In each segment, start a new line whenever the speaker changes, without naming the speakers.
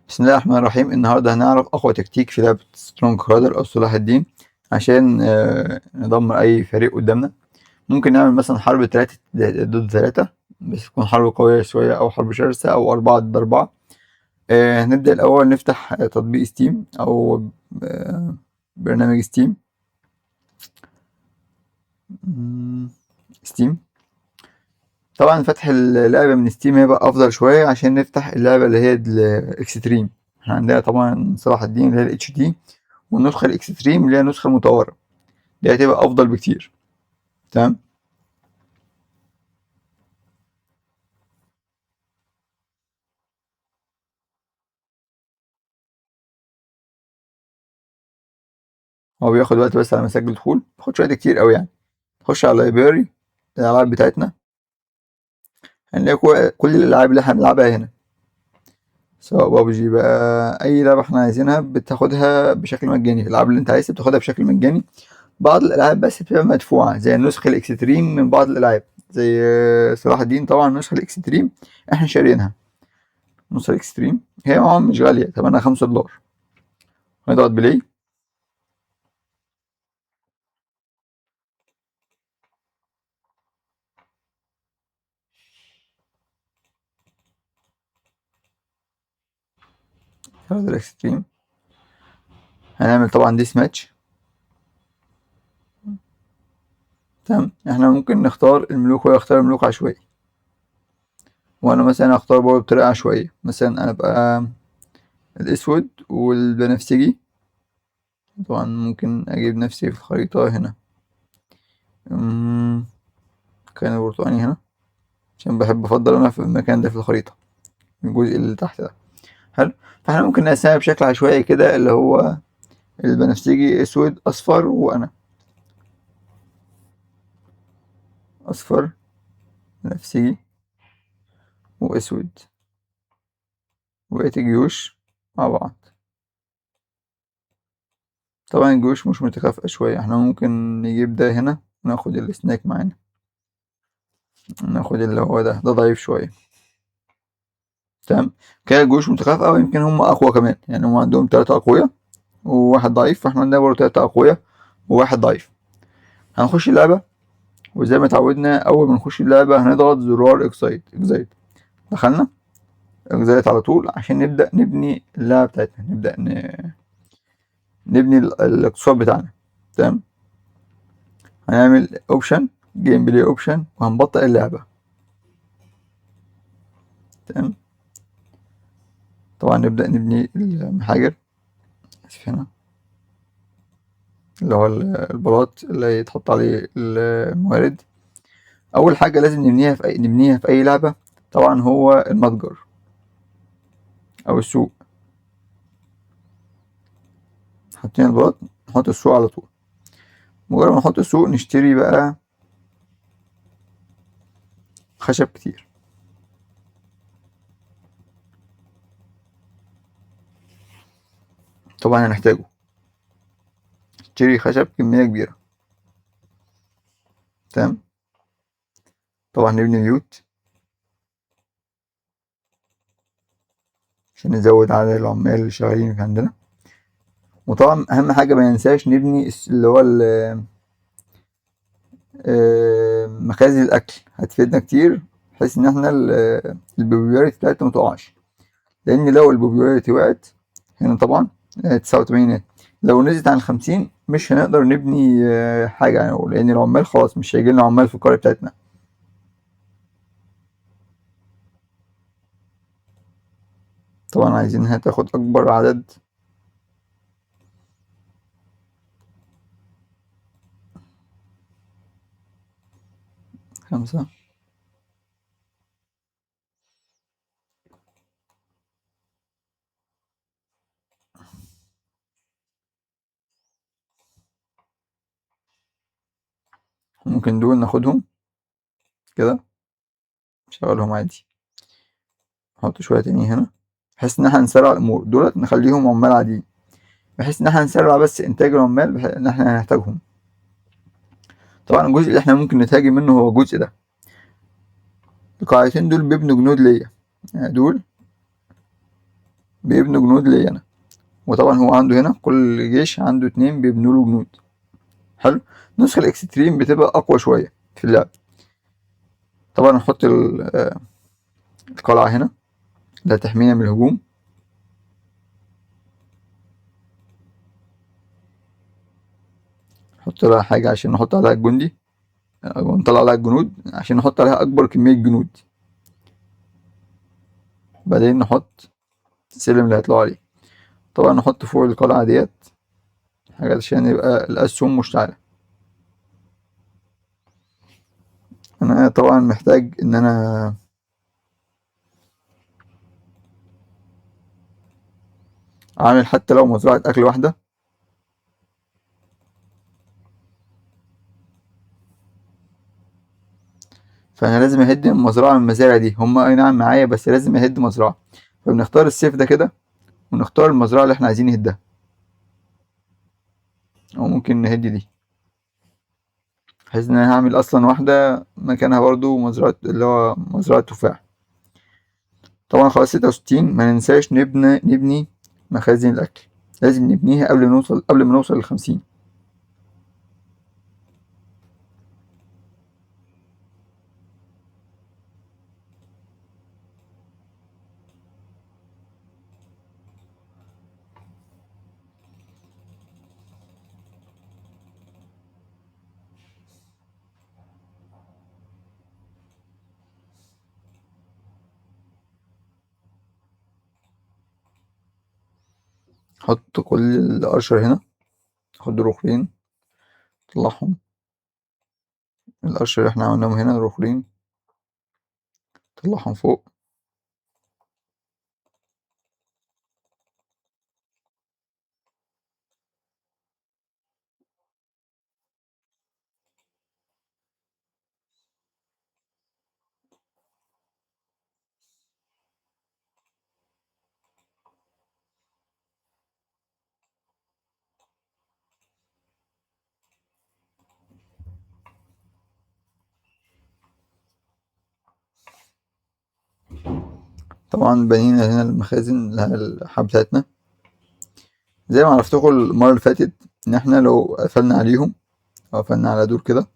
بسم الله الرحمن الرحيم. النهارده هنعرف أقوى تكتيك في لعبة سترونج هولدر أو صلاح الدين عشان ندمر أي فريق قدامنا. ممكن نعمل مثلا حرب 3 ضد 3، بس تكون حرب قوية شوية أو حرب شرسة أو 4 ضد 4. هنبدأ الأول نفتح تطبيق ستيم أو برنامج ستيم. طبعا فتح اللعبة من ستيم هيبقى أفضل شوية عشان نفتح اللعبة اللي هي الإكستريم. احنا عندنا طبعا صلاح الدين اللي هي الاتش دي، والنسخة الإكستريم اللي هي النسخة المطورة، دي هتبقى أفضل بكتير. تمام. هو بياخد وقت بس على ما يسجل دخول، مبياخدش وقت كتير أوي يعني. نخش على اللايبراري الألعاب بتاعتنا، هنلاقي كل الألعاب اللي احنا بنلعبها هنا، سواء بابجي بقى أي لعبة احنا عايزينها بتاخدها بشكل مجاني. الألعاب اللي أنت عايزها بتاخدها بشكل مجاني. بعض الألعاب بس بتبقى مدفوعة زي النسخة الإكستريم من بعض الألعاب، زي صلاح الدين. طبعا النسخة الإكستريم احنا شارينها. النسخة الإكستريم هي مش غالية، تمنها $5. هنضغط بلاي. هذا الإكستريم هنعمل طبعا ديس ماتش. تمام. احنا ممكن نختار الملوك وهو يختار الملوك عشوائي، وانا مثلا اختار برضه بطريقة عشوائية. مثلا انا ابقى الاسود والبنفسجي. طبعا ممكن اجيب نفسي في الخريطة هنا، أمم، كان البرتقاني هنا، عشان بحب افضل انا في المكان ده في الخريطة، الجزء اللي تحت ده. حلو. فاحنا ممكن نقسمها بشكل عشوائي كده، اللي هو البنفسجي اسود اصفر، وانا اصفر بنفسجي واسود، وبقية الجيوش مع بعض. طبعا الجيوش مش متكافئة شوية، احنا ممكن نجيب ده هنا وناخد السناك معانا، ناخد اللي هو ده ضعيف شوية. تمام. كده الجيوش متكافئة، ويمكن هم أقوى كمان، يعني هم عندهم 3 أقوياء وواحد ضعيف، فاحنا عندنا برضه 3 أقوياء وواحد ضعيف. هنخش اللعبة، وزي ما اتعودنا أول ما نخش اللعبة هنضغط زرار اكزايت. دخلنا اكزايت على طول عشان نبدأ نبني اللعبة بتاعتنا، نبدأ نبني الاقتصاد بتاعنا. تمام. هنعمل اوبشن، جيم بلاي اوبشن، وهنبطئ اللعبة. تمام. طبعا نبدأ نبني المحاجر. اسف هنا، اللي هو البلاط اللي يتحط عليه الموارد. أول حاجة لازم نبنيها في أي لعبة طبعا هو المتجر أو السوق. حاطين البلاط، نحط السوق على طول. مجرد ما نحط السوق نشتري بقى خشب كتير. طبعا هنحتاجه، نشتري خشب كمية كبيرة. تمام. طبعا نبني بيوت عشان نزود عدد العمال اللي شغالين في عندنا. وطبعا أهم حاجة ما ننساش نبني اللي هو مخازن الأكل، هتفيدنا كتير بحيث إن احنا البوبيلاريتي بتاعتنا متقعش. لأن لو البوبيلاريتي وقعت هنا طبعا 89، لو نزلت عن 50 مش هنقدر نبني حاجة يعني، لأن العمال خلاص مش هيجيلنا عمال في القرية بتاعتنا. طبعا عايزينها تاخد أكبر عدد. 5. ممكن دول ناخدهم كده، نشغلهم عادي، نحط شوية تاني هنا بحيث إن احنا نسرع الأمور. دولت نخليهم عمال عاديين بحيث إن احنا نسرع بس إنتاج العمال، بحيث إن احنا هنحتاجهم. طبعا الجزء اللي احنا ممكن نتهاجم منه هو الجزء ده. القاعدتين دول بيبنوا جنود ليا، يعني دول بيبنوا جنود ليا انا. وطبعا هو عنده هنا كل جيش عنده 2 بيبنوا له جنود. حلو. النسخة الاكستريم بتبقى اقوى شوية في اللعب. طبعا نحط القلعة هنا اللي هتحمينا من الهجوم. نحط لها حاجة عشان نحط عليها الجندي، أو نطلع عليها الجنود عشان نحط عليها أكبر كمية جنود. بعدين نحط السلم اللي هيطلعوا عليه. طبعا نحط فوق القلعة ديت حاجات عشان يبقى الأسهم مشتعلة. أنا طبعا محتاج إن أنا أعمل حتى لو مزرعة أكل واحدة. فأنا لازم أهد مزرعة من المزارع دي. هما أي نعم معايا بس لازم أهد مزرعة. فبنختار السيف ده كده ونختار المزرعة اللي احنا عايزين نهدها، أو ممكن نهد دي بحيث إن أنا هعمل أصلا واحدة مكانها برضو مزرعة اللي هو مزرعة تفاح. طبعا خلاص 66. ما ننساش نبني مخازن الأكل. لازم نبنيها قبل ما نوصل ل50. حط كل الأرشر هنا. خد ركنين طلعهم. الأرشر اللي احنا عملناهم هنا ركنين طلعهم فوق. طبعا بنينا هنا المخازن اللي هي الحب بتاعتنا. زي ما عرفتكم المرة اللي فاتت إن احنا لو قفلنا عليهم أو قفلنا على دول كده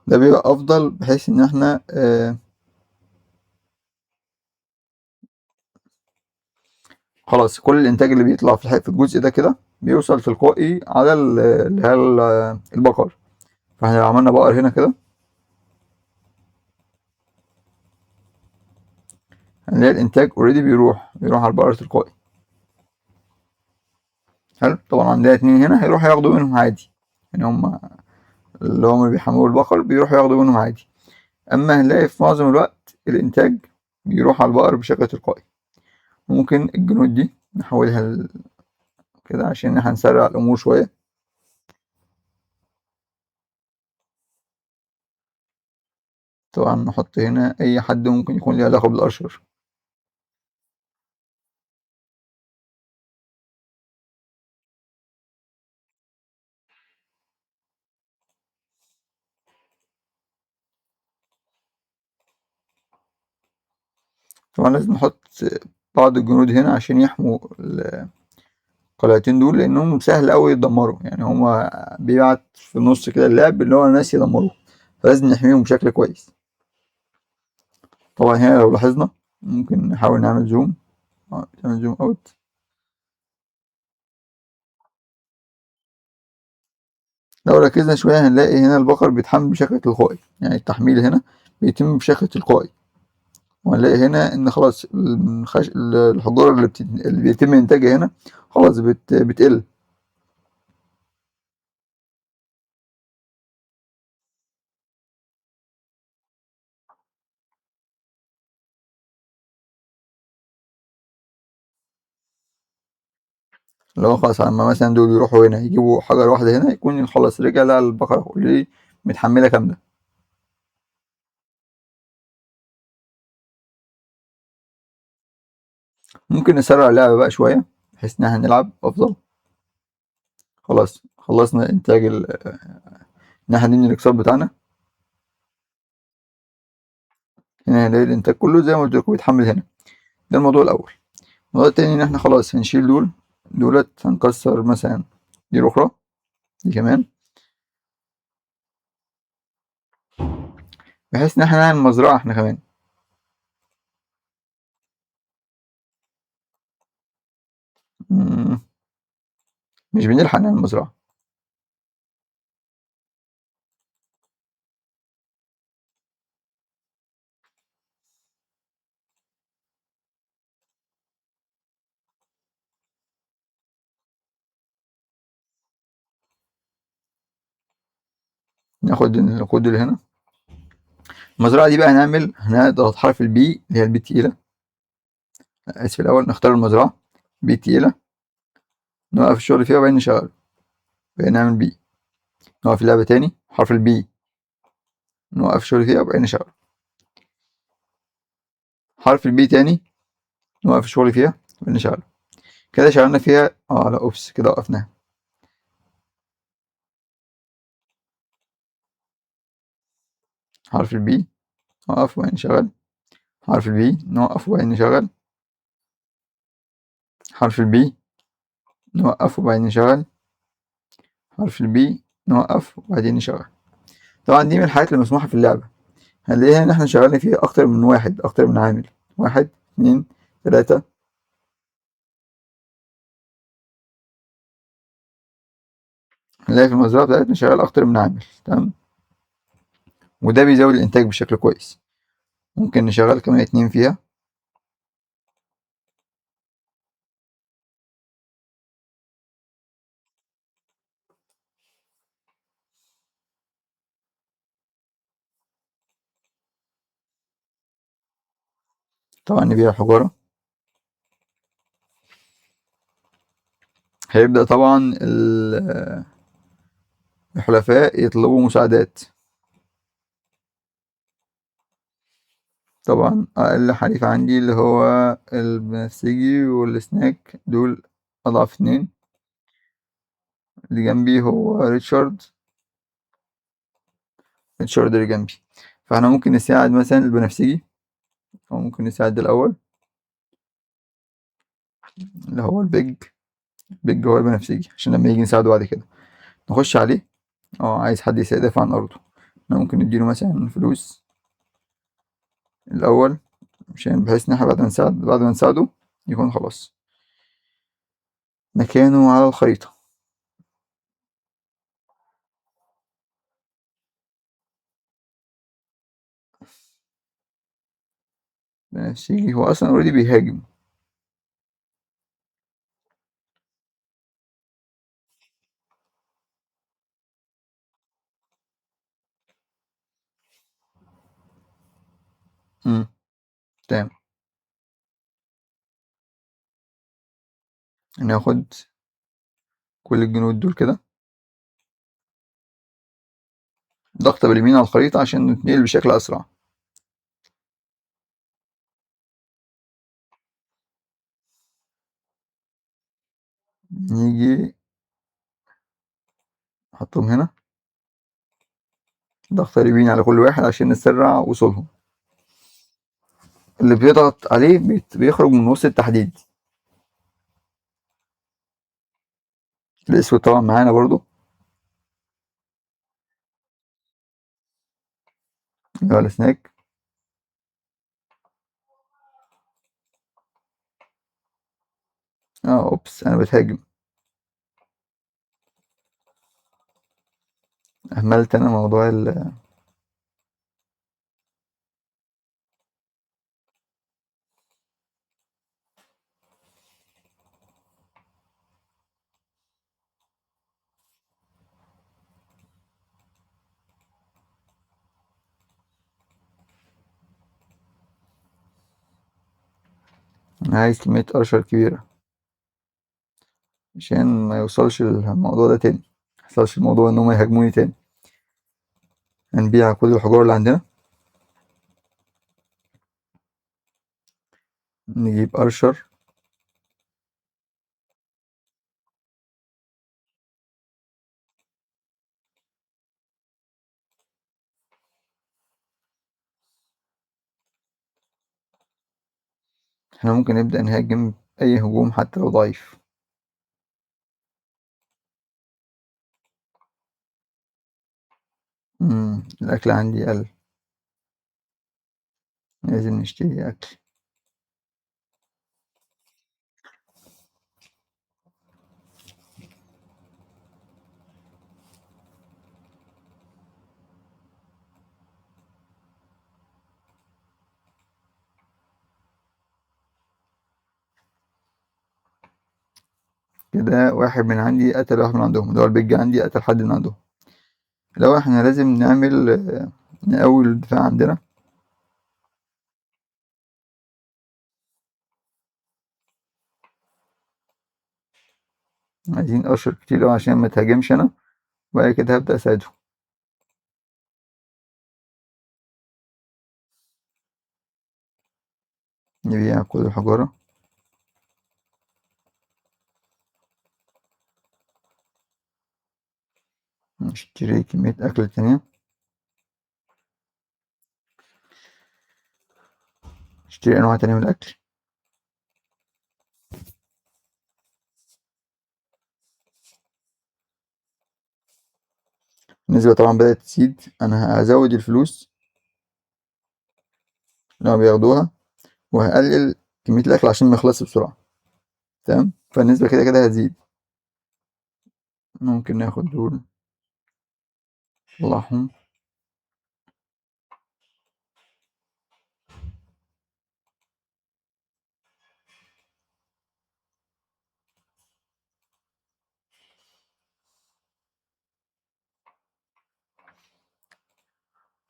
ده بيبقى أفضل بحيث إن احنا خلاص كل الإنتاج اللي بيطلع في الجزء ده كده بيوصل تلقائي على اللي هي البقر. فاحنا لو عملنا بقر هنا كده هنلاقي الإنتاج اوريدي بيروح على البقر تلقائي. حلو. طبعا عندنا 2 هنا هيروحوا ياخدوا منهم عادي. يعني هم اللي بيحملوا البقر بيروحوا ياخدوا منهم عادي. أما هنلاقي في معظم الوقت الإنتاج بيروح على البقر بشكل تلقائي. ممكن الجنود دي نحولها كده عشان احنا نسرع الأمور شوية. طبعا نحط هنا أي حد ممكن يكون ليه علاقة بالأشهر. طبعا لازم نحط بعض الجنود هنا عشان يحموا القلعتين دول لأنهم سهل أوي يتدمروا. يعني هما بيبعت في النص كده اللعب اللي هو الناس يدمروه. فلازم نحميهم بشكل كويس. طبعا هنا لو لاحظنا ممكن نحاول نعمل زوم. نعمل زوم اوت. لو ركزنا شوية هنلاقي هنا البقر بيتحمل بشكل تلقائي. يعني التحميل هنا بيتم بشكل تلقائي. وهنلاقي هنا ان خلاص الحجارة اللي بيتم انتاجها هنا خلاص بتقل. اللي هو خلاص لما مثلا دول يروحوا هنا يجيبوا حجر واحدة هنا يكون خلاص رجع لقى البقرة اوريدي متحملة كاملة. ممكن نسرع اللعبة بقى شوية بحيث إن احنا نلعب أفضل. خلاص خلصنا إنتاج إن احنا نبني الإقتصاد بتاعنا. هنا هنلاقي الإنتاج كله زي ما قلت لكم بيتحمل هنا. ده الموضوع الأول. الموضوع التاني إن احنا خلاص هنشيل دولت هنكسر مثلا دي الأخرى، دي كمان، بحيث إن احنا نعمل مزرعة احنا كمان. مم، مش بنلحق نعمل مزرعة. ناخد الكود اللي هنا. المزرعة دي بقى هنضغط حرف البي اللي هي البي التقيلة. آسف، الأول نختار المزرعة بي التقيلة، نوقف الشغل فيها وبعدين نشغل، بعدين نعمل بي، نوقف اللعبة تاني حرف البي، نوقف الشغل فيها وبعدين نشغل، حرف البي تاني، نوقف الشغل فيها وبعدين نشغل. كده شغلنا فيها. لا أوبس، كده وقفناها. حرف البي نوقف وبعدين نشغل، حرف البي نوقف وبعدين نشغل، حرف البي نوقف وبعدين نشغل، حرف البي نوقف وبعدين نشغل. طبعا دي من الحاجات اللي مسموحة في اللعبة. هنلاقيها إن احنا شغالين فيها أكتر من واحد، أكتر من عامل، واحد اتنين تلاتة. هنلاقي في المزرعة بتاعتنا شغال أكتر من عامل، تمام، وده بيزود الإنتاج بشكل كويس. ممكن نشغل كمان اتنين فيها. طبعا نبيع الحجارة. هيبدأ طبعا الحلفاء يطلبوا مساعدات. طبعا أقل حليف عندي اللي هو البنفسجي والسناك، دول أضعف اتنين. اللي جنبي هو ريتشارد اللي جنبي. فاحنا ممكن نساعد مثلا البنفسجي، أو ممكن نساعد الأول اللي هو البيج هو البنفسجي عشان لما يجي نساعده بعد كده نخش عليه. عايز حد يدافع عن أرضه، احنا ممكن نديله مثلا فلوس الأول، عشان بحيث إن احنا بعد ما نساعده يكون خلاص مكانه على الخريطة. بنفسجي هو أصلا اوريدي بيهاجم. تمام. ناخد كل الجنود دول كده، ضغطة باليمين على الخريطة عشان نتنقل بشكل أسرع. نيجي نحطهم هنا، ضغطة اليمين على كل واحد عشان نسرع وصولهم. اللي بيضغط عليه بيخرج من وسط التحديد. الأسود طبعا معانا برضو اللي هو السناك. أوبس، أنا بتهاجم، أهملت أنا موضوع أنا عايز كمية أرشر كبيرة عشان ما يوصلش الموضوع ده تاني، ميحصلش الموضوع إن هما يهاجموني تاني. هنبيع كل الحجار اللي عندنا، نجيب أرشر احنا ممكن نبدأ نهاجم أي هجوم حتى لو ضعيف. الأكل عندي قل، لازم نشتري أكل. كده واحد من عندي قتل واحد من عندهم، اللي هو البيج عندي قتل حد من عندهم. لو احنا لازم نعمل نقوي الدفاع عندنا. عايزين أشهر كتير أوي عشان ما تهاجمش أنا، وبعد كده هبدأ أساعدهم. نبيع كل الحجارة. نشتري كمية أكل تانية. نشتري أنواع تانية من الأكل. النسبة طبعا بدأت تزيد، أنا هزود الفلوس اللي هما بياخدوها، وهقلل كمية الأكل عشان ميخلصش بسرعة. تمام، فالنسبة كده كده هتزيد. ممكن ناخد دول نطلعهم.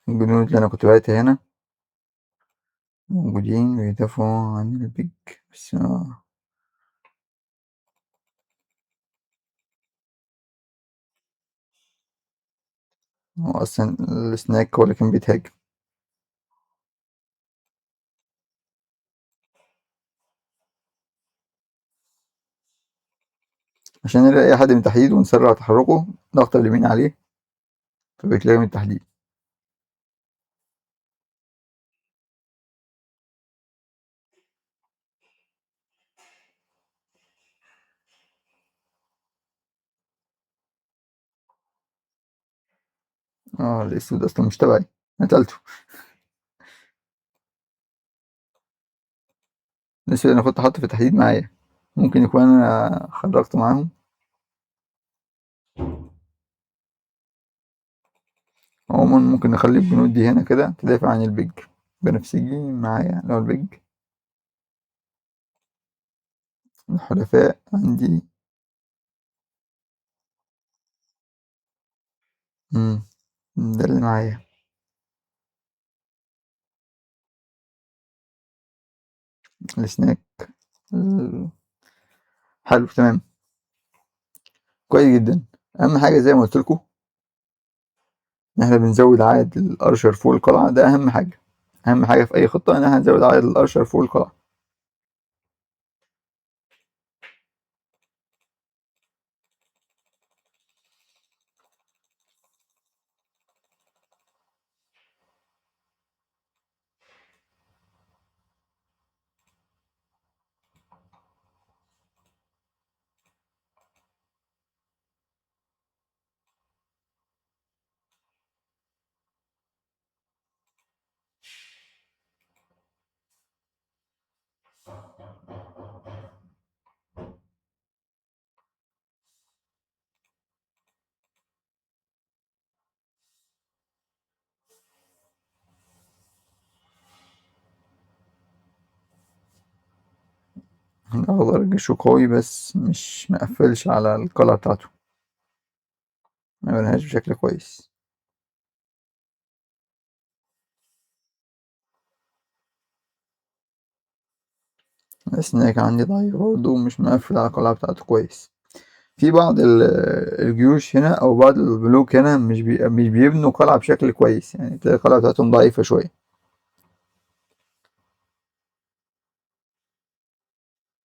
الجنود اللي أنا كنت بعتها هنا موجودين بيدافعوا عن البيج، بس هو أصلا السناك هو اللي كان بيتهاجم. عشان نلاقي أي حد من تحديد ونسرع تحركه، ضغط اليمين عليه فبيتلاقي من التحديد. اه الأسود أصلا مش تبعي، قتلته. الأسود أنا كنت حاطه في التحديد معايا، ممكن يكون أنا خرجت معاهم. عموما ممكن نخلي الجنود دي هنا كده تدافع عن البيج. بنفسجي معايا لو البيج. الحلفاء عندي. مم. ده اللي معايا. السناك. ال- حلو تمام، كويس جدا. أهم حاجة زي ما قلت لكم إن إحنا بنزود عدد الأرشر فوق القلعة، ده أهم حاجة. أهم حاجة في أي خطة إن إحنا نزود عدد الأرشر فوق القلعة. الأخضر جيشه قوي بس مش مقفلش على القلعة بتاعته، ما بنهاش بشكل كويس. السناك عندي ضعيف برضه ومش مقفل على القلعة بتاعته كويس. في بعض الجيوش هنا أو بعض الملوك هنا مش بيبنوا قلعة بشكل كويس، يعني تلاقي القلعة بتاعتهم ضعيفة شوية.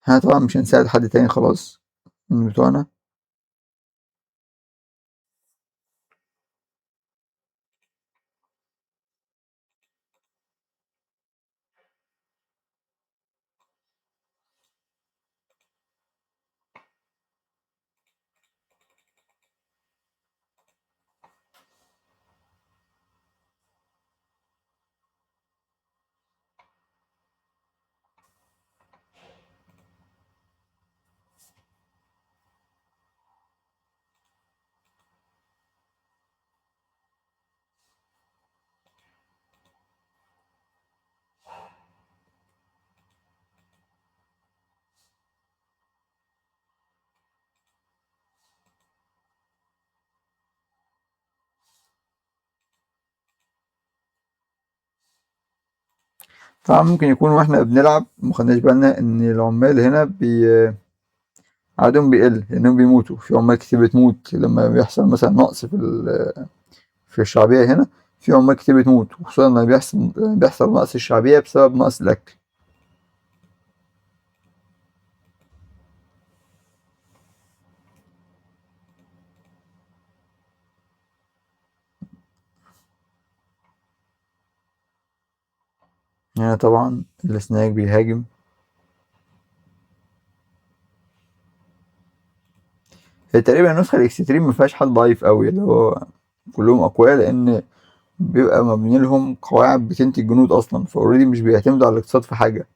احنا طبعا مش هنساعد حد تاني خلاص من بتوعنا. طبعا ممكن يكون واحنا بنلعب مخدناش بالنا ان العمال هنا عددهم بيقل لانهم بيموتوا، في عمال كتير بتموت لما بيحصل مثلا نقص في الشعبية هنا. في عمال كتير بتموت، وخصوصا لما بيحصل نقص الشعبية بسبب نقص الأكل. هنا طبعا السناك بيهاجم. هي تقريبا النسخة الإكستريم مفيهاش حد ضعيف أوي، اللي هو كلهم أقوياء، لأن بيبقى مبني لهم قواعد بتنتج جنود أصلا، فأوريدي مش بيعتمدوا على الاقتصاد في حاجة.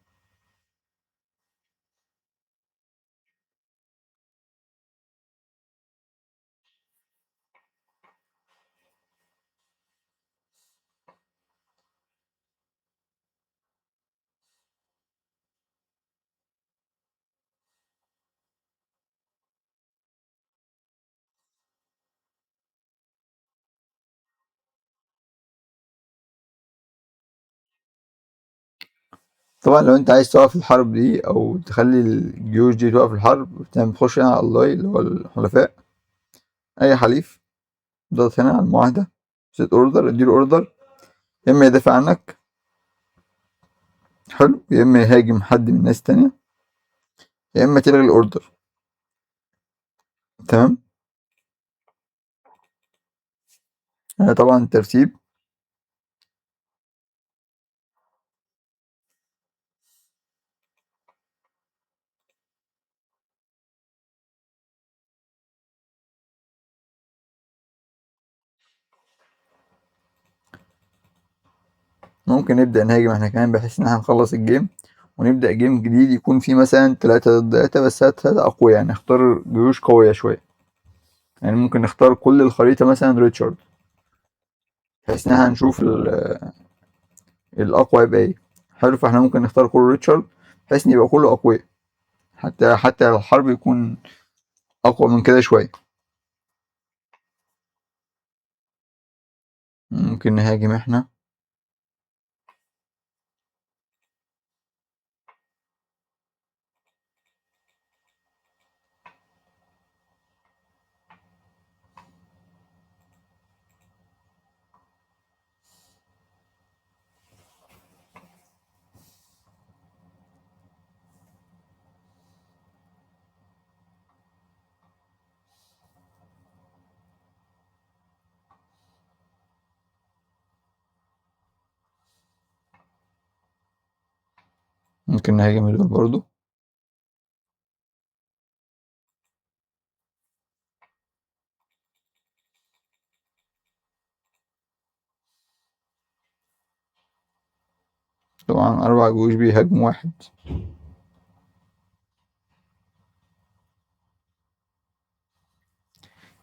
طبعا لو أنت عايز توقف الحرب دي أو تخلي الجيوش دي توقف الحرب، بتخش هنا على الله اللي هو الحلفاء، أي حليف، ضغط هنا على المعاهدة، سيت أوردر، اديله أوردر، يا إما يدافع عنك، حلو، يا إما يهاجم حد من الناس التانية، يا إما تلغي الأوردر. تمام. طبعا الترتيب. ممكن نبدأ نهاجم احنا كمان بحيث ان احنا نخلص الجيم، ونبدأ جيم جديد يكون فيه مثلا 3 ضد 3، بس 3 أقوياء، يعني نختار جيوش قوية شوية. يعني ممكن نختار كل الخريطة مثلا ريتشارد، بحيث ان احنا نشوف الأقوى يبقى ايه. حلو، فاحنا ممكن نختار كل ريتشارد بحيث ان يبقى كله أقوياء، حتى الحرب يكون أقوى من كده شوية. ممكن نهاجم احنا. ممكن نهاجم دول برضو. طبعا 4 جيوش بيهاجموا واحد.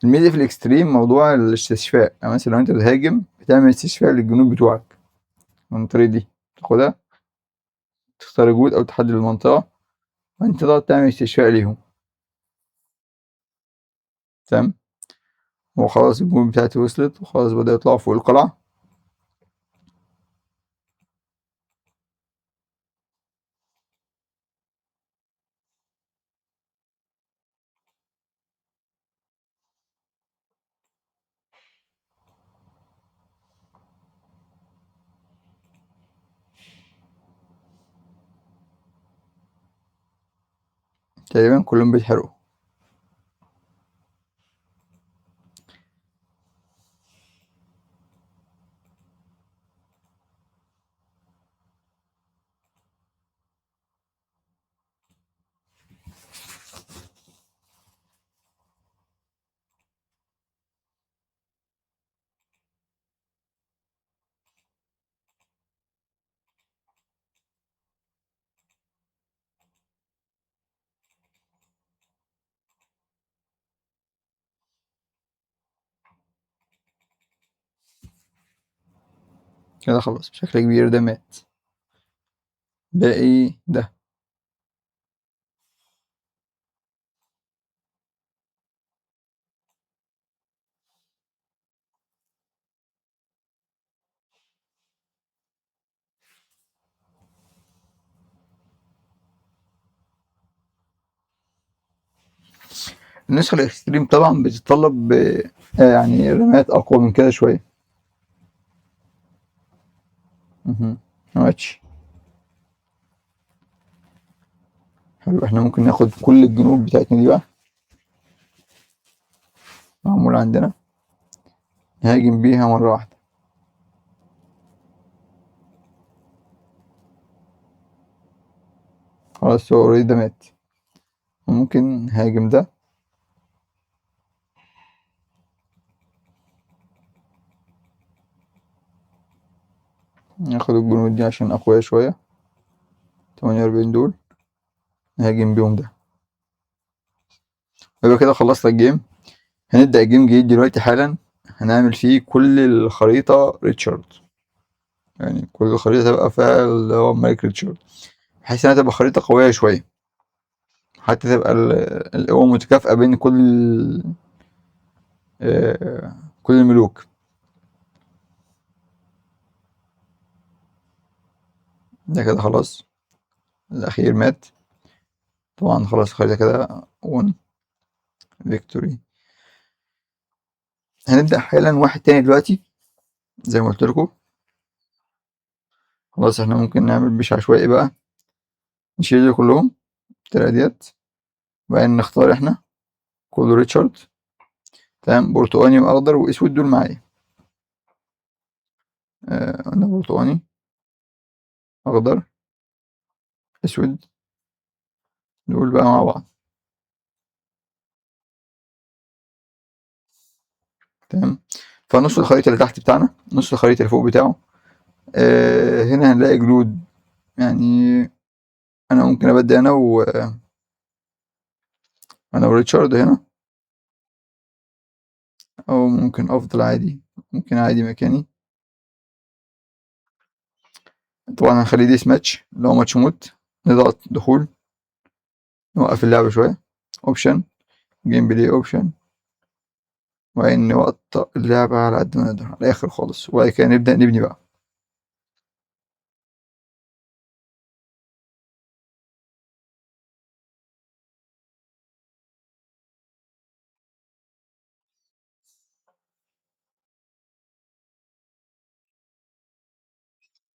الميدي في الاكستريم موضوع الاستشفاء، يعني مثلا لو انت بتهاجم بتعمل استشفاء للجنود بتوعك من الطريق دي، تاخدها، تختار جهود أو تحدد المنطقة، وأنت تقعد تعمل استشفاء ليهم. تمام. وخلاص الجهود بتاعتي وصلت، وخلاص بدأوا يطلعوا فوق القلعة. تقريبا كلهم بيتحرقوا. كده خلاص بشكل كبير ده مات. باقي ده. النسخة الاكستريم طبعا بتتطلب يعني رامات اقوى من كده شوية. مهم. ماشي. حلو، احنا ممكن ناخد كل الجنود بتاعتنا دي بقى معمولة عندنا، نهاجم بيها مرة واحدة. خلاص هو اوريدي ده مات، وممكن نهاجم ده. ناخد الجنود دي عشان أقوياء شوية، 48 دول، نهاجم بيهم ده. يبقى كده خلصنا الجيم. هنبدأ الجيم جديد دلوقتي حالا، هنعمل فيه كل الخريطة ريتشارد، يعني كل خريطة تبقى فيها اللي هو الملك ريتشارد، بحيث إنها تبقى خريطة قوية شوية، حتى تبقى القوة متكافئة بين كل الملوك. ده كده خلاص، الأخير مات. طبعا خلاص الخريطة كده 1 فيكتوري. هنبدأ حالا واحد تاني دلوقتي زي ما قلت لكم. خلاص احنا ممكن نعمل مش عشوائي بقى، نشيل دول كلهم الطريقة ديت، وبعدين نختار احنا كله ريتشارد. تمام، برتقاني واخضر واسود دول معايا. قلنا برتقاني، اخضر، اسود، دول بقى مع بعض. تمام، فنص الخريطة اللي تحت بتاعنا، نص الخريطة اللي فوق بتاعه. هنا هنلاقي جلود، يعني انا ممكن ابدأ انا وريتشارد هنا، او ممكن افضل عادي، ممكن عادي مكاني. طبعا هنخلي ديس ماتش اللي هو ماتش موت، نضغط دخول، نوقف اللعبة شوية، اوبشن، جيم بلاي اوبشن، وبعدين نوطّ اللعبة على قد ما نقدر على الآخر خالص، وبعد كده نبدأ نبني بقى.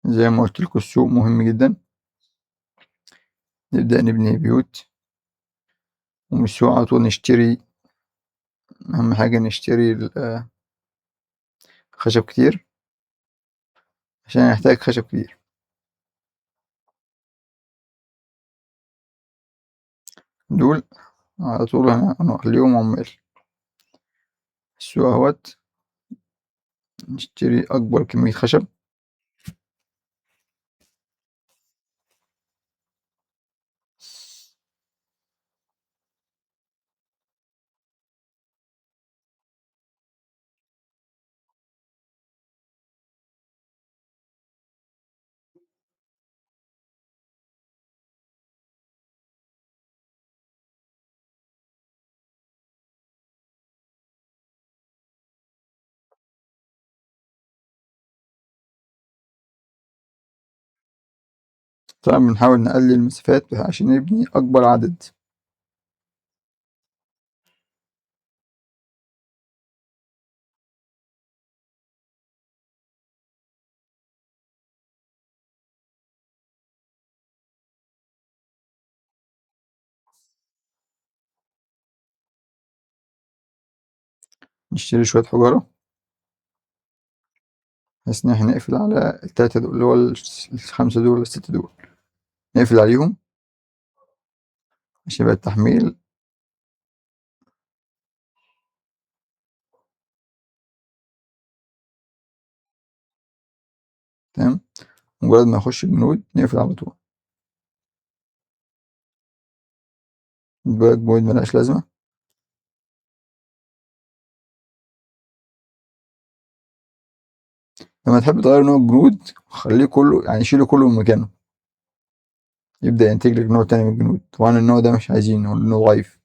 زي ما قلت لكم السوق مهم جدا، نبدأ نبني بيوت، ومن السوق على طول نشتري، أهم حاجة نشتري خشب كتير عشان هنحتاج خشب كتير. دول على طول هنخليهم عمال. السوق اهوت، نشتري أكبر كمية خشب. طبعا بنحاول نقلل المسافات عشان نبني أكبر عدد. نشتري شوية حجارة بحيث إن احنا نقفل على التلاتة دول اللي هو الخمسة دول والستة دول، نقفل عليهم عشان يبقى التحميل. تمام، مجرد ما يخش الجنود نقفل على طول. البلاك بوينت ملهاش لازمة. لما تحب تغير نوع الجنود خليه كله، يعني شيله كله من مكانه، يبدأ ينتج لك نوع تاني من الجنود. طبعا النوع ده مش عايزينه لأنه ضعيف.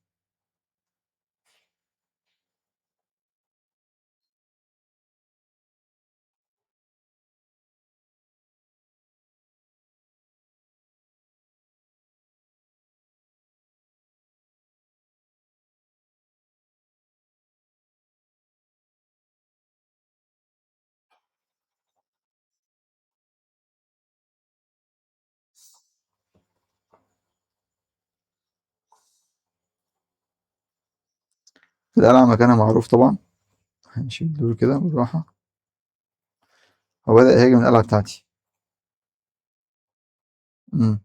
القلعة مكانها معروف طبعا. هنشيل دول كده بالراحة. هو بدأ يهاجم القلعة بتاعتي. مم.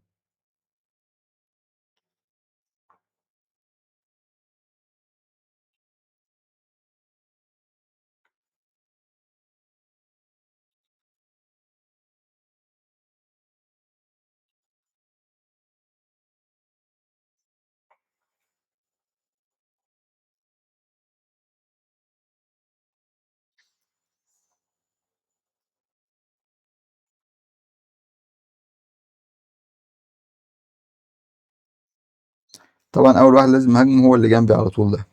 طبعا أول واحد لازم هاجمه هو اللي جنبي على طول ده.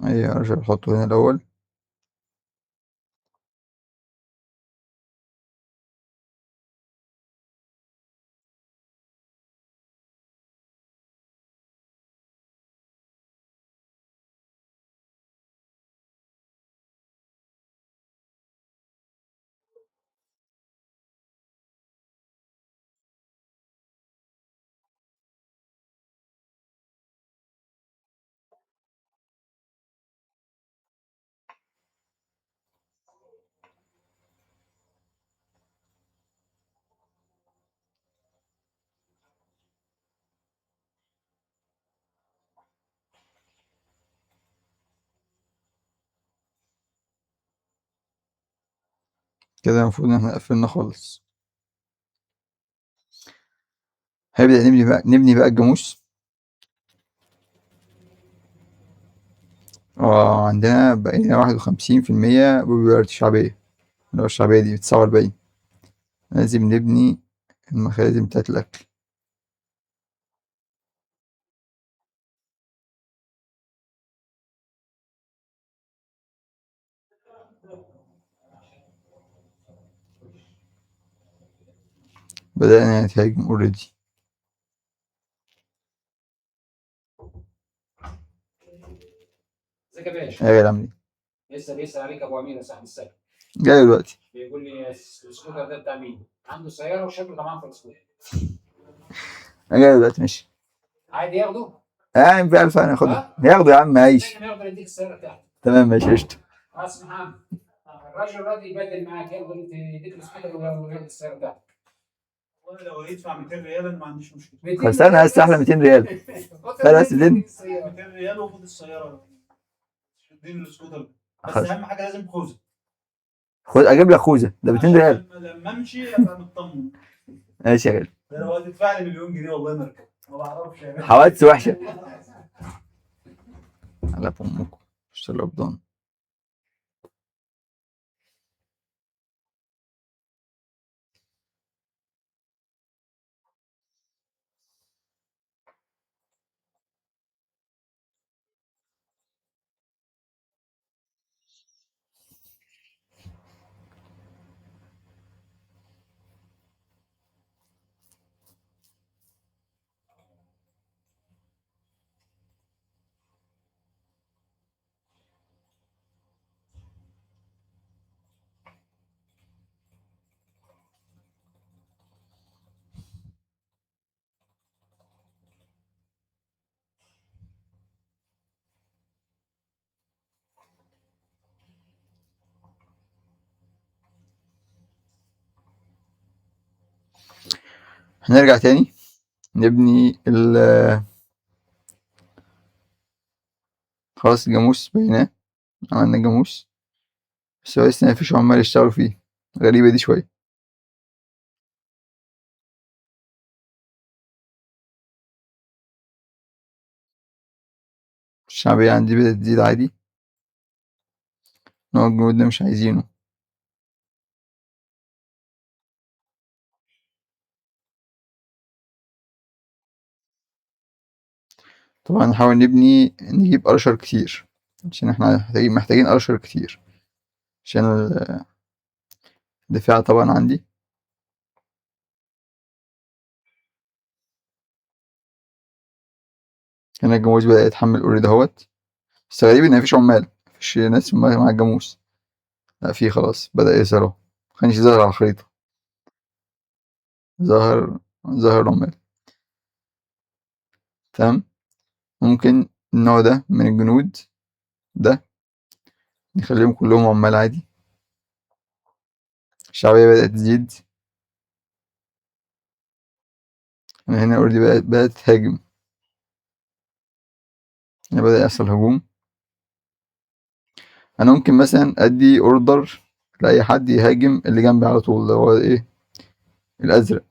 أي أرجع أحطه هنا الأول. كده المفروض إن احنا قفلنا خالص. هنبدأ نبني بقى الجاموس. عندنا بقينا 51% بوبولاريتي شعبية، اللي هو الشعبية دي 49. لازم نبني المخازن بتاعت الأكل. بدأنا نتهاجم اوريدي.
ازيك يا باشا؟
يا غالي عامل ايه؟
لسه بيسأل عليك ابو امين يا صاحب السكن.
جاي دلوقتي.
بيقول لي السكوتر ده بتاع مين؟ عنده سيارة وشكله طبعا في السكوتر.
أنا جاي دلوقتي ماشي.
عادي ياخده؟
يعني في ألف أنا ياخدها.
ها؟
ياخده يا عم عيش.
ممكن ياخده يديك السيارة بتاعته.
تمام ماشي قشطة.
خلاص يا محمد. الراجل راضي يبدل معاك، ياخده يديك السكوتر ولا ياخد السيارة بتاعتك.
والله لو يدفع 200 ريال انا ما عنديش مشكله.
200
بس أنا عايز أحلى 200 ريال. خلاص
خد
لين.
السيارة.
200 ريال وخد السياره. اديني السكوتر بس
خلاص
اهم حاجه لازم خوذه.
خد أجيب لك خوذة ده 200
عشان
ريال.
لما امشي ابقى مطمن.
ماشي يا غالي.
ده لو هتدفع لي مليون جنيه والله ما اركب، ما بعرفش يعني.
حوادث وحشة. على أمكم اشتري الأبضان. هنرجع تاني نبني خلاص الجاموس بقيناه. عملنا الجاموس بس هو لسه مفيش عمال يشتغلوا فيه. غريبة دي شوية. الشعبية عندي بدأت تزيد عادي. نوع الجنود ده مش عايزينه. طبعا نحاول نجيب أرشر كتير عشان احنا محتاجين أرشر كتير عشان الدفاع طبعا عندي. هنا الجاموس بدأ يتحمل اوريدي اهوت. بس غريب ان مفيش عمال، مفيش ناس مع الجاموس. لا في خلاص بدأ يظهر اهو. مكانش ظاهر على الخريطة. ظهر رمال. تمام. ممكن النوع ده من الجنود ده نخليهم كلهم عمال عادي. الشعبية بدأت تزيد. أنا هنا اوريدي بدأت تهاجم. هنا بدأ يحصل هجوم. أنا ممكن مثلا أدي أوردر لأي حد يهاجم اللي جنبي على طول، اللي هو إيه، الأزرق.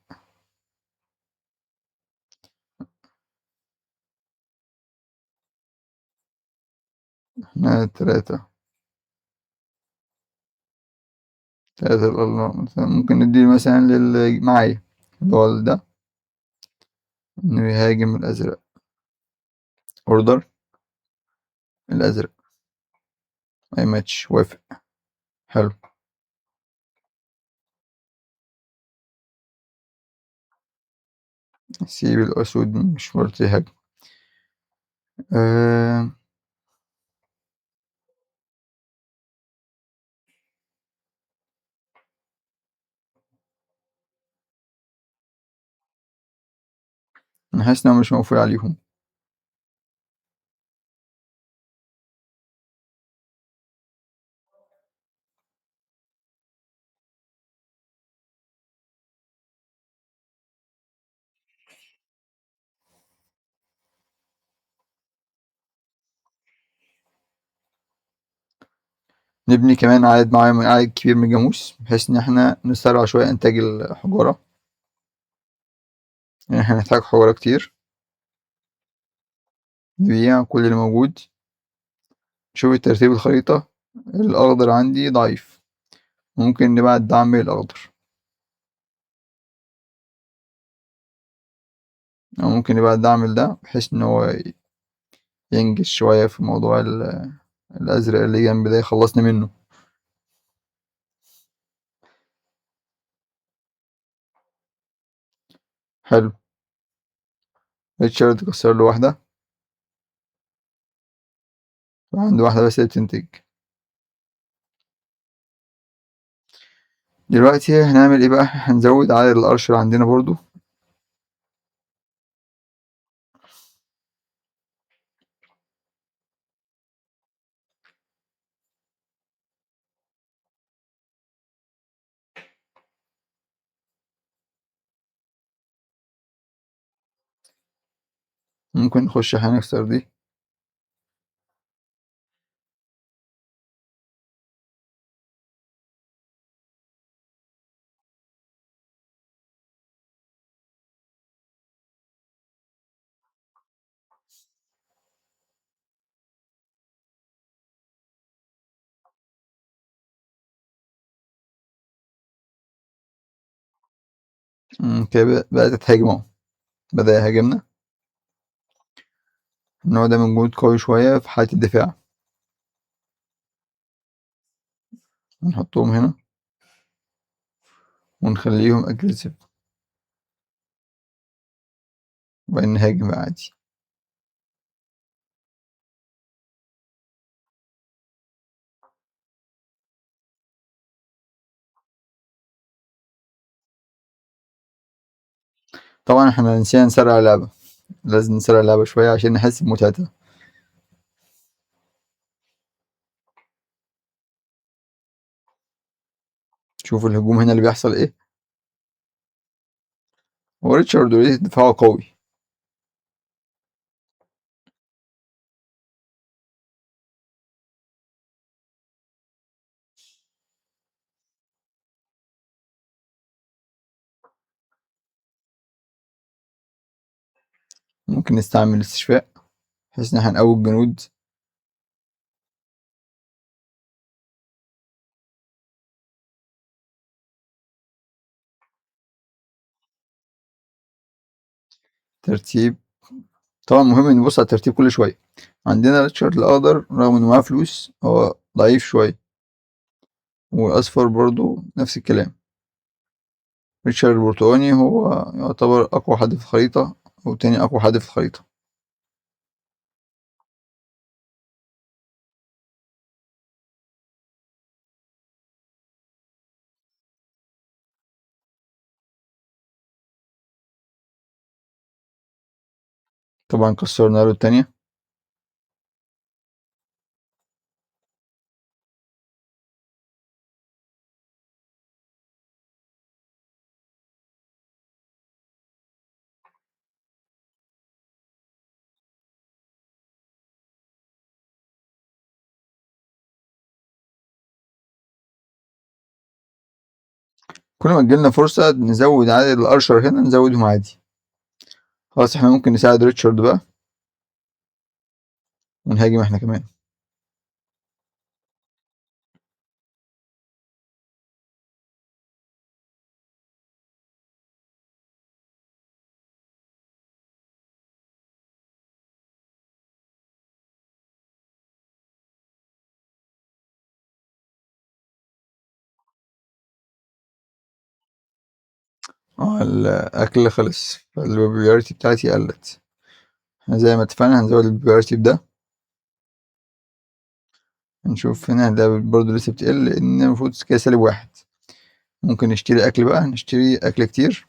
احنا تلاتة الأرقام. مثلا ممكن ندي مثلا للي معايا اللي هو ده إنه يهاجم الأزرق. أوردر الأزرق. أي ماتش، وافق. حلو. سيب الأسود مش شرط يهاجم. أه. أنا حاسس إن أنا مش مقفول عليهم. نبني كمان عدد كبير من الجاموس بحيث إن احنا نسرع شوية إنتاج الحجارة. يعني احنا هنحتاج حجارة كتير. نبيع كل اللي موجود. شوف ترتيب الخريطة. الأخضر عندي ضعيف. ممكن نبعت دعم الأخضر، أو ممكن نبعت دعم ده بحيث إن هو ينجز شوية في موضوع الأزرق اللي جنب ده، يخلصني منه. حلو. ريتشارد كسر له واحدة، عنده واحدة بس اللي بتنتج. دلوقتي هنعمل ايه بقى؟ هنزود عدد الأرشر عندنا برضو. ممكن نخش هنكسر دي. كده بدأت تهاجم اهو. بدأ يهاجمنا. النوع ده من جنود قوي شوية في حالة الدفاع. هنحطهم هنا ونخليهم اجريسيف، وبعدين نهاجم بقى عادي. طبعا احنا نسينا نسرع اللعبة. لازم نسرع اللعبة شوية عشان نحس بمتعتها. شوف الهجوم هنا اللي بيحصل ايه. وريتشارد اوريدي دفاعه قوي. ممكن نستعمل الاستشفاء بحيث ان احنا نقوي الجنود. ترتيب. طبعا مهم نبص على الترتيب كل شوية. عندنا ريتشارد الأخضر رغم إنه معاه فلوس هو ضعيف شوية، والأصفر برضو نفس الكلام. ريتشارد البرتقاني هو يعتبر أقوى حد في الخريطة، أو تاني أقوى حد في الخريطة. طبعا كسرنا له التانية. كل ما تجيلنا فرصة نزود عدد الأرشر هنا نزودهم عادي. خلاص احنا ممكن نساعد ريتشارد بقى ونهاجم احنا كمان. اه الأكل خلص فالبيبرياريتي بتاعتي قلت. احنا زي ما اتفقنا هنزود البيبرياريتي بده. نشوف هنا ده برضه لسه بتقل لأن المفروض كده -1. ممكن نشتري أكل بقى، نشتري أكل كتير.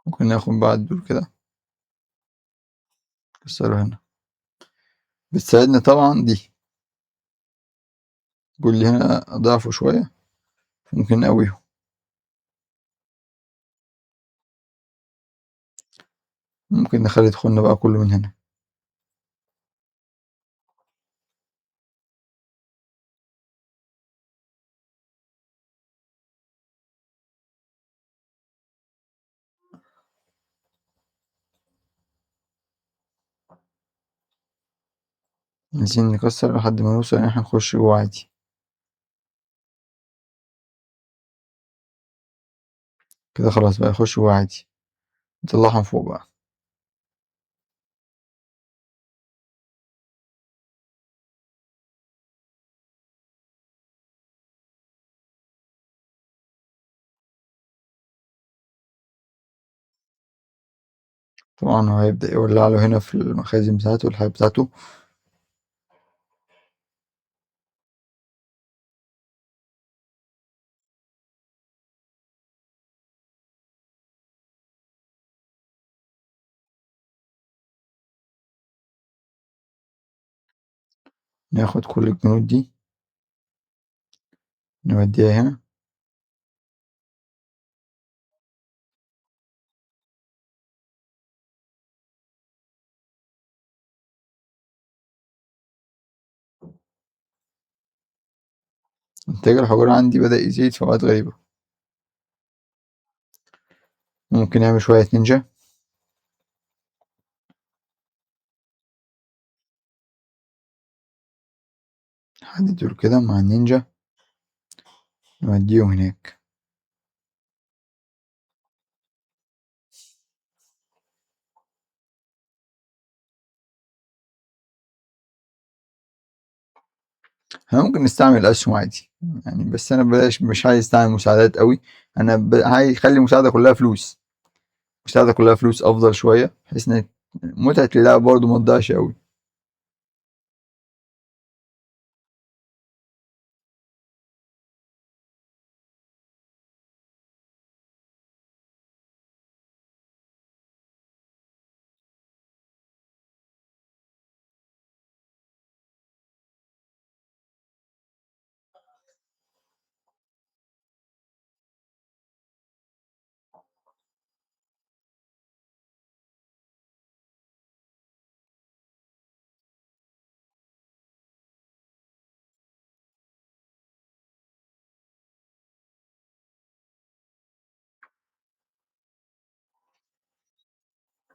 ممكن ناخد بعد دول كده نكسره هنا. بتساعدنا طبعا دي. قول لي هنا أضعفه شوية ممكن نقويه. ممكن نخلي دخولنا بقى كله من هنا. عايزين نكسر لحد ما نوصل إن احنا نخش جوه عادي. كده خلاص بقى يخش جوه عادي. نطلعهم فوق بقى. طبعا هو هيبدأ يولع له هنا في المخازن بتاعته والحاجات بتاعته. ناخد كل الجنود دي نوديها هنا. إنتاج الحجارة عندي بدأ يزيد في أوقات غريبة. ممكن نعمل شوية نينجا. نحدد دول كده مع النينجا نوديهم هناك. احنا ممكن نستعمل الأسهم عادي يعني، بس أنا بلاش، مش عايز أستعمل مساعدات قوي. أنا عايز أخلي المساعدة كلها فلوس. المساعدة كلها فلوس أفضل شوية بحيث إن متعة اللعب برضه متضيعش قوي.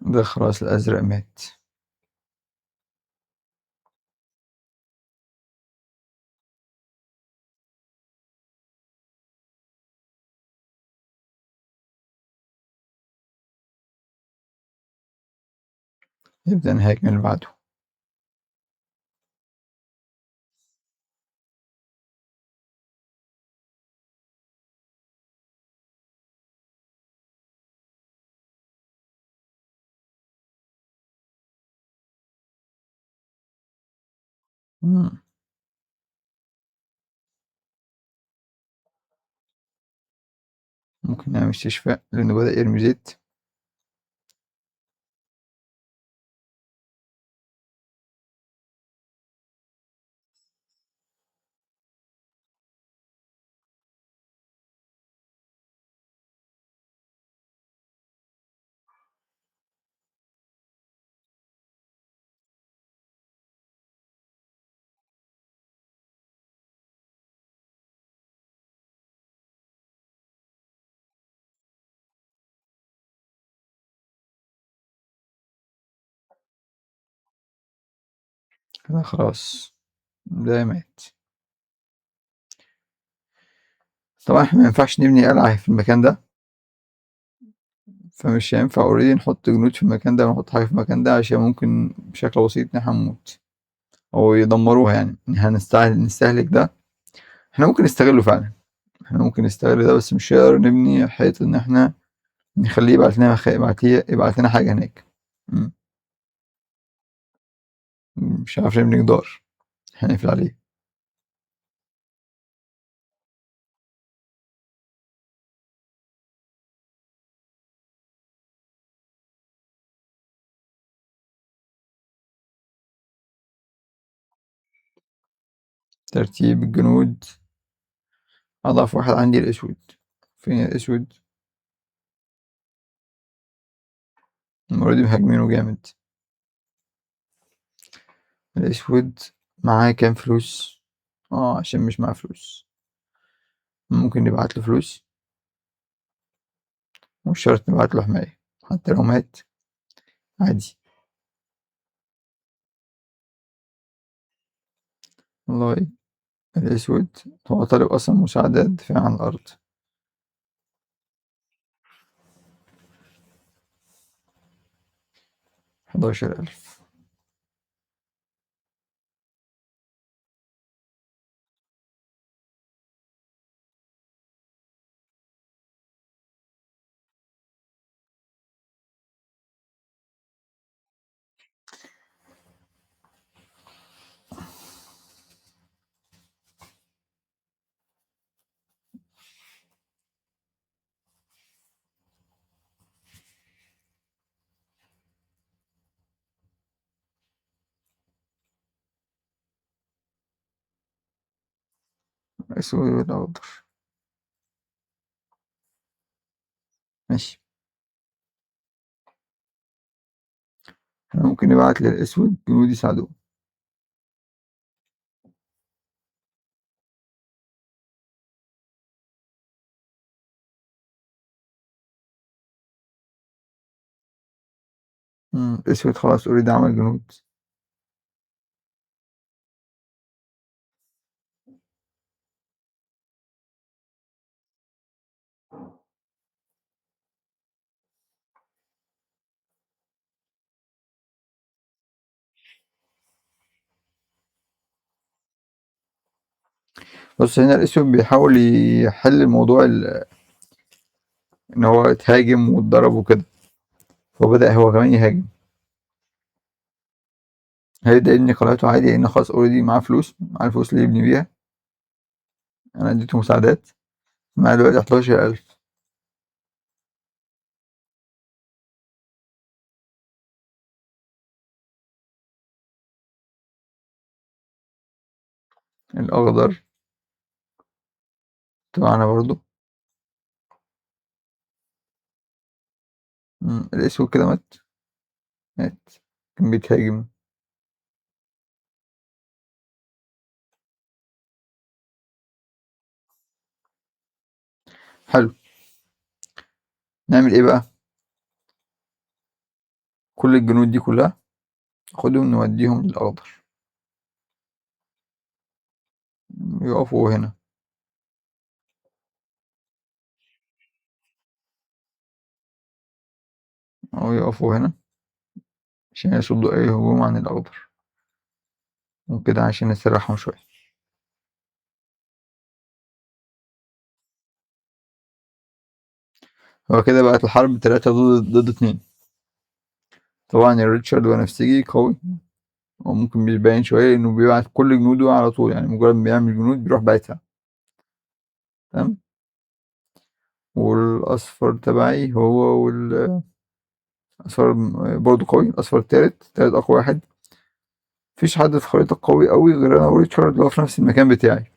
ده خلاص الأزرق مات. نبدأ نهاجم اللي بعده. مم. ممكن نعمل استشفاء لأنه بدأ يرمي زيت. كده خلاص ده مات. طبعا احنا مينفعش نبني قلعة في المكان ده، فمش هينفع اوريدي نحط جنود في المكان ده ونحط حاجة في المكان ده، عشان ممكن بشكل بسيط إن احنا نموت أو يدمروها يعني. نستهلك ده. احنا ممكن نستغله فعلا، احنا ممكن نستغل ده، بس مش هنقدر نبني حيث إن احنا نخليه يبعت لنا حاجة هناك. مم. مش عارف نبني جدار هنقفل عليه. ترتيب الجنود. أضعف واحد عندي الأسود. فين الأسود؟ المرة دي مهاجمينه جامد. الأسود معاه كام فلوس؟ عشان مش معاه فلوس. ممكن نبعت له فلوس، مش شرط نبعت له حماية حتى لو مات عادي. والله الأسود هو طالب أصلا مساعدات دفاع عن الأرض. 11,000. الأسود والأخضر. ماشي. احنا ممكن نبعت للأسود جنود يساعدوه. الأسود خلاص أوريدي عمل جنود. بص هنا الأسود بيحاول يحل موضوع إن هو اتهاجم واتضرب وكده، فبدأ هو كمان يهاجم. هيبدأ يبني قلعته عادي لأن خلاص أوريدي معاه فلوس، معاه الفلوس اللي يبني بيها. أنا اديته مساعدات، معاه دلوقتي 11,000. الأخضر تبعنا برضو. الأسود كده مات. مات. كان بيتهاجم. حلو. نعمل إيه بقى؟ كل الجنود دي كلها خدهم نوديهم للأخضر، يقفوا هنا أو يقفوا هنا عشان يصدوا أي هجوم عن الأخضر، وكده عشان نسرحهم شوية. هو كده بقت الحرب 3 ضد 2. طبعا الريتشارد بنفسجي قوي، وممكن مش باين شوية إنه بيبعت كل جنوده على طول، يعني مجرد ما بيعمل جنود بيروح باعتها. تمام. والأصفر تبعي هو والأصفر برضه قوي، الأصفر تالت أقوى واحد. مفيش حد في الخريطة قوي أوي غير أنا وريتشارد اللي هو في نفس المكان بتاعي.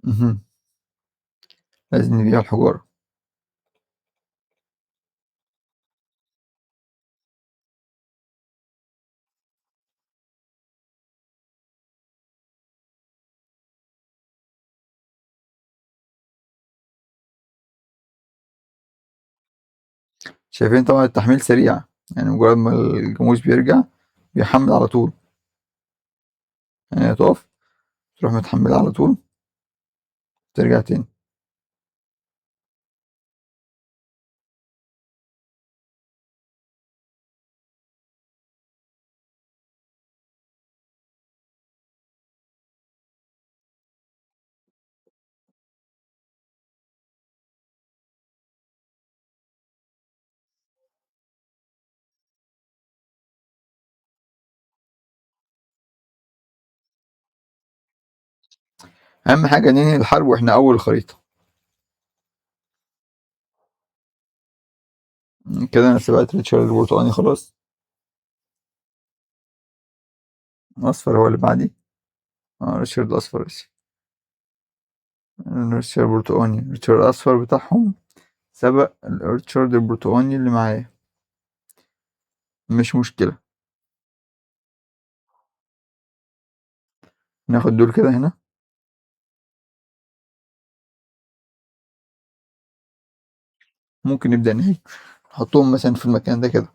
مهم. لازم نبيع الحجارة. شايفين طبعا التحميل سريع، يعني مجرد ما الجاموس بيرجع بيحمل على طول، يعني تقف تروح متحملة على طول ترجع تاني. أهم حاجة ننهي الحرب وإحنا أول الخريطة. كده أنا سبقت ريتشارد البرتقاني خلاص. الأصفر هو اللي بعدي. ريتشارد الأصفر بس. ريتشارد البرتقاني، ريتشارد الأصفر بتاعهم سبق ريتشارد البرتقاني اللي معايا، مش مشكلة. ناخد دول كده هنا، ممكن نبدأ نحطهم مثلا في المكان ده كده.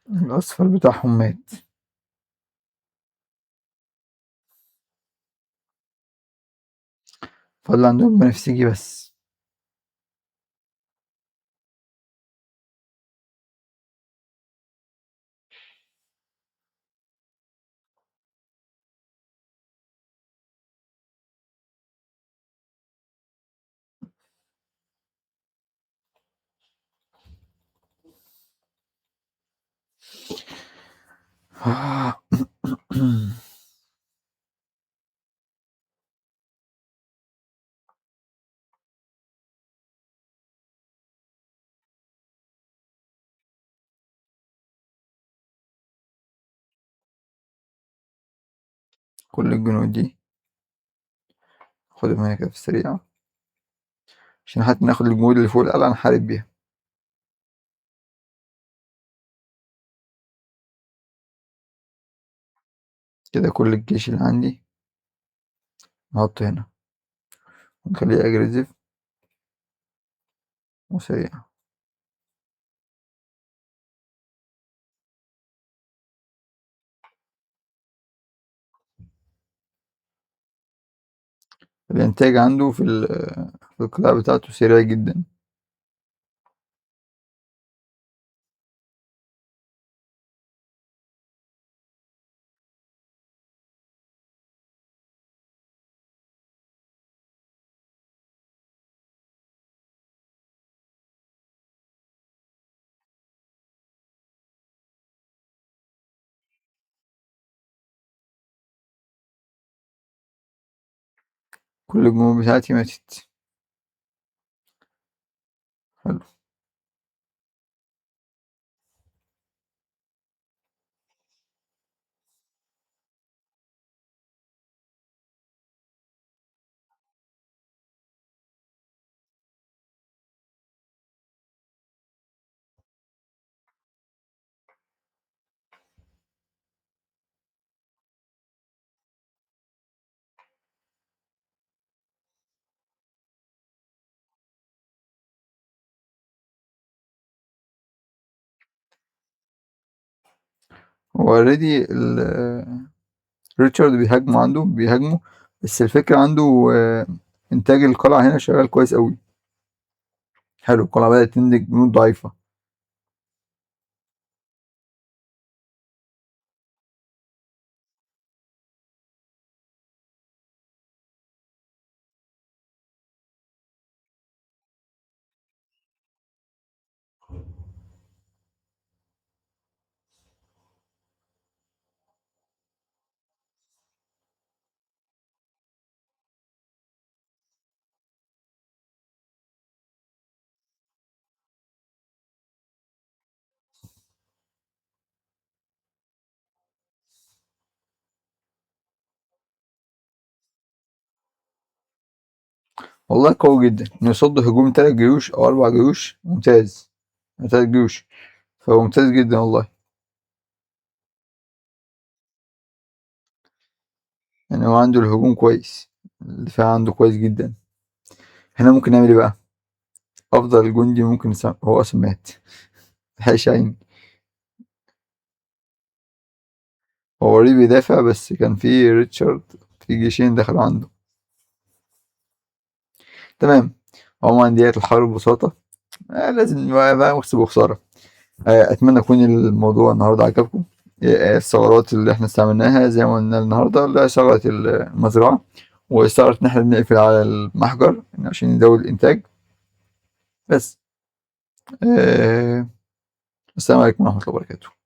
الأصفر بتاعهم مات. فضل عندهم بنفسجي بس. كل الجنود دي خدهم هنا كده في السريع، عشان حتى ناخد الجنود اللي فوق القلعة نحارب بيها. كده كل الجيش اللي عندي نحطه هنا ونخليه أجريسيف وسريع. الإنتاج عنده في القلاع بتاعته سريع جدا. كل الجنود بتاعتي ماتت. حلو. هو اوريدي ريتشارد بيهاجموا، بس الفكرة عنده إنتاج القلعة هنا شغال كويس أوي. حلو، القلعة بدأت تنتج جنود ضعيفة. والله قوي جدا إنه يصد هجوم 3 جيوش أو 4 جيوش، ممتاز. 3 جيوش، فهو ممتاز جدا والله. يعني هو عنده الهجوم كويس، الدفاع عنده كويس جدا. هنا ممكن نعمل ايه بقى؟ أفضل جندي ممكن هو أصلا مات. ملحقش عيني. هو ليه بيدافع، بس كان في ريتشارد، في جيشين دخلوا عنده. تمام. عموما ديت الحرب ببساطة. لازم بقى مكسب وخسارة. أتمنى يكون الموضوع النهاردة عجبكم. الثغرات اللي احنا استعملناها زي ما قلنا النهاردة، اللي هي ثغرة المزرعة، وثغرة إن احنا بنقفل على المحجر عشان نزود الإنتاج بس. السلام عليكم ورحمة الله وبركاته.